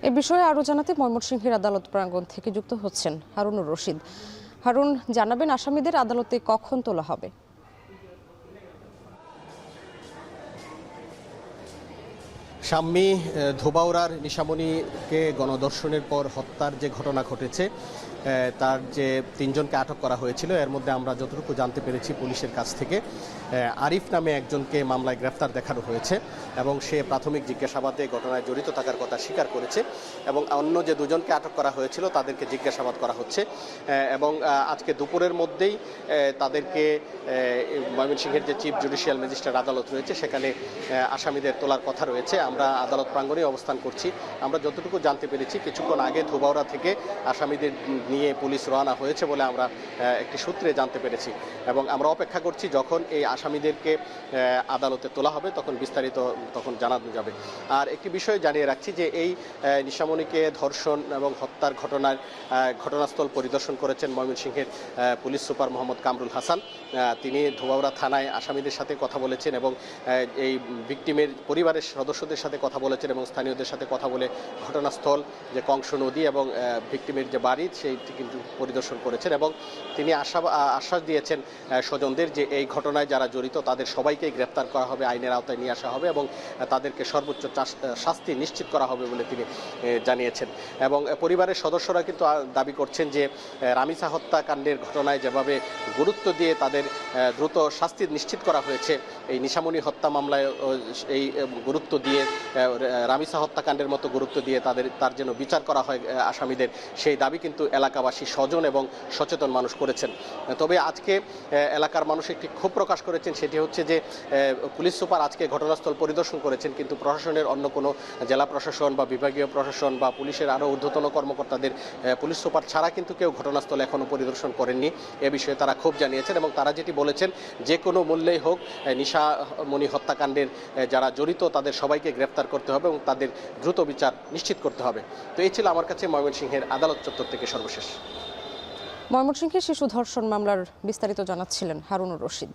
এ বিষয়ে আরও জানাতে ময়মনসিংহের আদালত প্রাঙ্গণ থেকে যুক্ত হচ্ছেন হারুনুর রশিদ। হারুন, জানাবেন আসামিদের আদালতে কখন তোলা হবে? শাম্মী, ধোবাউড়ার নিশামণিকে গণধর্ষণের পর হত্যার যে ঘটনা ঘটেছে, তার যে তিনজনকে আটক করা হয়েছিল, এর মধ্যে আমরা যতটুকু জানতে পেরেছি পুলিশের কাছ থেকে আরিফ নামে একজনকে মামলায় গ্রেফতার দেখানো হয়েছে এবং সে প্রাথমিক জিজ্ঞাসাবাদে ঘটনায় জড়িত থাকার কথা স্বীকার করেছে এবং অন্য যে দুজনকে আটক করা হয়েছিল তাদেরকে জিজ্ঞাসাবাদ করা হচ্ছে এবং আজকে দুপুরের মধ্যেই তাদেরকে ময়মনসিংহের যে চিফ জুডিশিয়াল ম্যাজিস্ট্রেট আদালত রয়েছে সেখানে আসামিদের তোলার কথা রয়েছে। আমরা আদালত প্রাঙ্গণে অবস্থান করছি। আমরা যতটুকু জানতে পেরেছি কিছুক্ষণ আগে ধোবাউড়া থেকে আসামিদের নিয়ে পুলিশ রওনা হয়েছে বলে আমরা একটি সূত্রে জানতে পেরেছি এবং আমরা অপেক্ষা করছি যখন এই আসামিদেরকে আদালতে তোলা হবে তখন বিস্তারিত জানানো যাবে। আর একটি বিষয় জানিয়ে রাখছি যে এই নিশামণিকে ধর্ষণ এবং হত্যার ঘটনাস্থল পরিদর্শন করেছেন ময়মনসিংহের পুলিশ সুপার মোহাম্মদ কামরুল হাসান। তিনি ধোবাউড়া থানায় আসামিদের সাথে কথা বলেছেন এবং এই ভিকটিমের পরিবারের সদস্যদের সাথে কথা বলেছেন এবং স্থানীয়দের সাথে কথা বলে ঘটনাস্থল যে কংস নদী এবং ভিকটিমের যে বাড়ি সেইটি কিন্তু পরিদর্শন করেছেন এবং তিনি আশ্বাস দিয়েছেন স্বজনদের যে এই ঘটনায় যারা জড়িত তাদের সবাইকেই গ্রেপ্তার করা হবে, আইনের আওতায় নিয়ে আসা হবে এবং তাদেরকে সর্বোচ্চ শাস্তি নিশ্চিত করা হবে বলে তিনি জানিয়েছেন। এবং পরিবারের সদস্যরা কিন্তু দাবি করছেন যে রামিসা হত্যাকাণ্ডের ঘটনায় যেভাবে গুরুত্ব দিয়ে তাদের দ্রুত শাস্তি নিশ্চিত করা হয়েছে, এই নিশামণি হত্যা মামলায় এই গুরুত্ব দিয়ে রামিসা হত্যাকাণ্ডের মতো গুরুত্ব দিয়ে তার যেন বিচার করা হয় আসামিদের, সেই দাবি কিন্তু এলাকাবাসী স্বজন এবং সচেতন মানুষ করেছেন। তবে আজকে এলাকার মানুষ একটি ক্ষোভ প্রকাশ করেছেন, সেটি হচ্ছে যে পুলিশ সুপার আজকে ঘটনাস্থল পরিদর্শন করেছেন কিন্তু প্রশাসনের অন্য কোনো জেলা প্রশাসন বা বিভাগীয় প্রশাসন বা পুলিশের আরও ঊর্ধ্বতন কর্মকর্তাদের পুলিশ সুপার ছাড়া কিন্তু কেউ ঘটনাস্থল এখনও পরিদর্শন করেননি। এ বিষয়ে তারা ক্ষোভ জানিয়েছেন এবং তারা যেটি বলেছেন যে কোনো মূল্যেই হোক নিশামণি হত্যাকাণ্ডের যারা জড়িত তাদের সবাইকে গ্রেফতার করতে হবে এবং তাদের দ্রুত বিচার নিশ্চিত করতে হবে। তো এই ছিল আমার কাছে ময়মনসিংহের আদালত চত্বর থেকে সর্বশেষ। ময়মনসিংহের শিশু ধর্ষণ মামলার বিস্তারিত জানাচ্ছিলেন হারুনুর রশিদ।